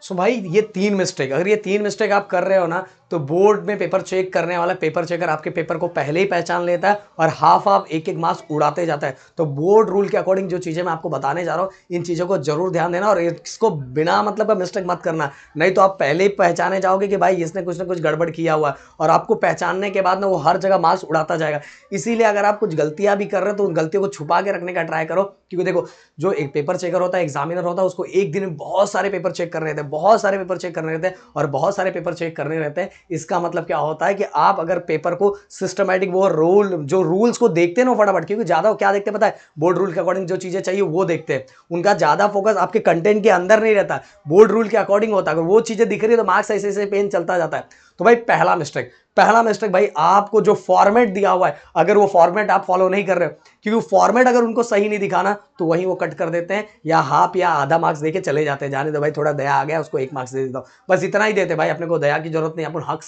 सो भाई ये 3 मिस्टेक, अगर ये 3 मिस्टेक आप कर रहे हो ना तो बोर्ड में पेपर चेक करने वाला पेपर चेकर आपके पेपर को पहले ही पहचान लेता है और हाफ एक मार्क्स उड़ाते जाता है। तो बोर्ड रूल के अकॉर्डिंग जो चीज़ें मैं आपको बताने जा रहा हूँ, इन चीज़ों को जरूर ध्यान देना और इसको बिना मतलब का मिस्टेक मत करना, नहीं तो आप पहले ही पहचाने जाओगे कि भाई इसने कुछ ना कुछ गड़बड़ किया हुआ है और आपको पहचानने के बाद ना वो हर जगह मार्क्स उड़ाता जाएगा। इसीलिए अगर आप कुछ गलतियां भी कर रहे हो तो उन गलतियों को छुपा के रखने का ट्राई करो, क्योंकि देखो जो एक पेपर चेकर होता है, एग्जामिनर होता है, उसको एक दिन में बहुत सारे पेपर चेक करने रहते हैं, बहुत सारे पेपर चेक करने रहते हैं और बहुत सारे पेपर चेक करने रहते हैं। इसका मतलब क्या होता है कि आप अगर पेपर को सिस्टमैटिक वो रूल्स को देखते हैं ना फटाफट, क्योंकि ज्यादा क्या देखते हैं पता है, बोर्ड रूल के अकॉर्डिंग जो चीजें चाहिए वो देखते हैं, उनका ज्यादा फोकस आपके कंटेंट के अंदर नहीं रहता, बोर्ड रूल के अकॉर्डिंग होता है। अगर वो चीजें दिख रही है तो मार्क्स ऐसे ऐसे पेन चलता जाता है। तो भाई पहला मिस्टेक भाई, आपको जो फॉर्मेट दिया हुआ है अगर वो फॉर्मेट आप फॉलो नहीं कर रहे हो, क्योंकि फॉर्मेट अगर उनको सही नहीं दिखाना तो वहीं वो कट कर देते हैं या हाफ या आधा मार्क्स देके चले जाते हैं, जाने दो भाई थोड़ा दया आ गया उसको 1 मार्क्स दे देता हूं, बस इतना ही देते भाई, अपने को दया की जरूरत नहीं, अपन हक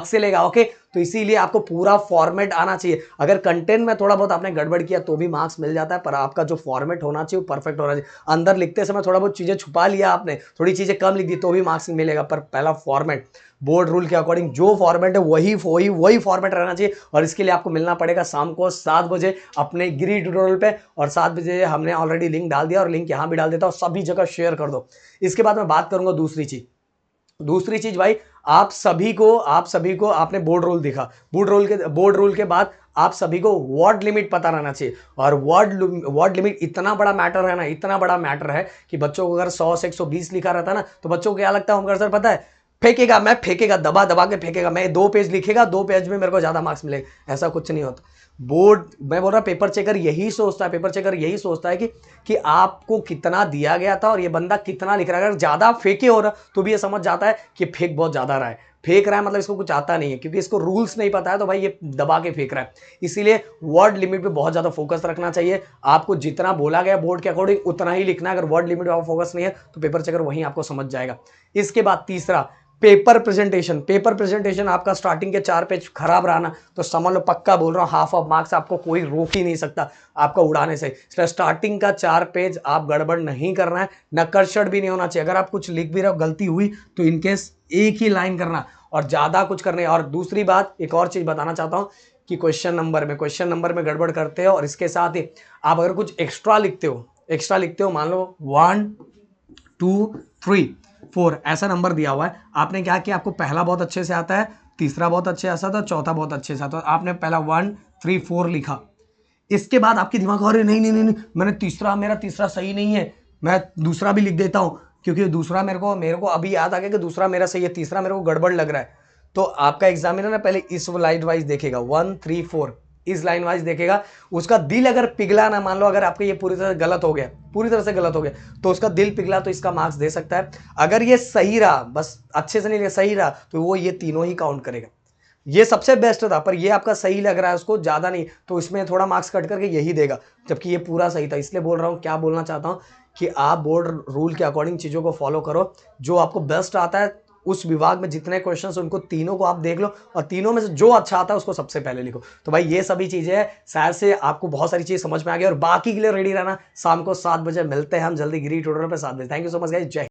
से लेगा ओके। तो इसीलिए आपको पूरा फॉर्मेट आना चाहिए, अगर कंटेंट में थोड़ा बहुत आपने गड़बड़ किया तो भी मार्क्स मिल जाता है, पर आपका जो फॉर्मेट होना चाहिए वो परफेक्ट होना चाहिए। अंदर लिखते समय थोड़ा बहुत चीजें छुपा लिया आपने, थोड़ी चीजें कम लिख दी तो भी मार्क्स मिलेगा, पर पहला फॉर्मेट बोर्ड रूल के अकॉर्डिंग जो फॉर्मेट है वही फॉर्मेट रहना चाहिए। और इसके लिए आपको मिलना पड़ेगा शाम को 7 बजे अपने गिरी ट्यूटोरियल पे, और 7 बजे हमने ऑलरेडी लिंक डाल दिया और लिंक यहाँ भी डाल देता हूँ, सभी जगह शेयर कर दो। इसके बाद मैं बात करूंगा दूसरी चीज भाई, आप सभी को आपने बोर्ड रूल के बाद आप सभी को वर्ड लिमिट पता रहना चाहिए। और वर्ड लिमिट इतना बड़ा मैटर है कि बच्चों को अगर 100 से 120 लिखा रहता है ना तो बच्चों को क्या लगता है, होमवर्क सर पता है फेंकेगा दबा दबा के फेंकेगा, मैं 2 पेज लिखेगा, 2 पेज में मेरे को ज्यादा मार्क्स मिलेगा, ऐसा कुछ नहीं होता। मैं बोल रहा पेपर चेकर यही सोचता है कि आपको कितना दिया गया था और ये बंदा कितना लिख रहा है। अगर ज्यादा फेंके हो रहा तो भी ये समझ जाता है कि फेंक बहुत ज्यादा रहा है, फेंक रहा है मतलब इसको कुछ आता नहीं है, क्योंकि इसको रूल्स नहीं पता है तो भाई ये दबा के फेंक रहा है। इसीलिए वर्ड लिमिट पे बहुत ज्यादा फोकस रखना चाहिए, आपको जितना बोला गया बोर्ड के अकॉर्डिंग उतना ही लिखना है। अगर वर्ड लिमिट पे फोकस नहीं है तो पेपर चेकर वहीं आपको समझ जाएगा। इसके बाद तीसरा, पेपर प्रेजेंटेशन आपका स्टार्टिंग के 4 पेज खराब रहा ना तो समझ लो, पक्का बोल रहा हूं, हाफ ऑफ मार्क्स आपको कोई रोक ही नहीं सकता आपका उड़ाने से। इसलिए स्टार्टिंग का 4 पेज आप गड़बड़ नहीं करना है, नक्करशट भी नहीं होना चाहिए। अगर आप कुछ लिख भी रहे हो गलती हुई तो इनकेस एक ही लाइन करना और ज्यादा कुछ करने। और दूसरी बात, एक और चीज बताना चाहता हूं कि क्वेश्चन नंबर में गड़बड़ करते हो और इसके साथ ही आप अगर कुछ एक्स्ट्रा लिखते हो, मान लो 1 2 3 4 ऐसा नंबर दिया हुआ है, आपने क्या किया, आपको पहला बहुत अच्छे से आता है, तीसरा बहुत अच्छे से आता है, चौथा बहुत अच्छे से आता है, आपने पहला 1 3 4 लिखा। इसके बाद आपके दिमाग में, अरे नहीं मेरा तीसरा सही नहीं है, मैं दूसरा भी लिख देता हूं, क्योंकि दूसरा मेरे को अभी याद आ गया कि दूसरा मेरा सही है, तीसरा मेरे को गड़बड़ लग रहा है। तो आपका एग्जामिनर ना पहले इस लाइन वाइज देखेगा, 1 3 4 इस लाइन वाइज देखेगा। उसका दिल अगर पिघला ना, मान लो अगर आपके ये पूरी तरह से गलत हो गया तो उसका दिल पिघला तो इसका मार्क्स दे सकता है। अगर ये सही रहा, बस अच्छे से नहीं सही रहा, तो वो ये तीनों ही काउंट करेगा। ये सबसे बेस्ट था, पर ये आपका सही लग रहा है उसको ज्यादा नहीं, तो इसमें थोड़ा मार्क्स कट करके यही देगा, जबकि ये पूरा सही था। इसलिए बोल रहा हूँ, क्या बोलना चाहता हूँ कि आप बोर्ड रूल के अकॉर्डिंग चीजों को फॉलो करो, जो आपको बेस्ट आता है उस विभाग में जितने क्वेश्चन हैं उनको तीनों को आप देख लो और तीनों में से जो अच्छा आता है उसको सबसे पहले लिखो। तो भाई ये सभी चीजें हैं, शायद से आपको बहुत सारी चीजें समझ में आ गई, और बाकी के लिए रेडी रहना। शाम को 7 बजे मिलते हैं हम जल्दी गिरी ट्यूटोरियल पे 7 बजे। Thank you so much guys, जय हिंद।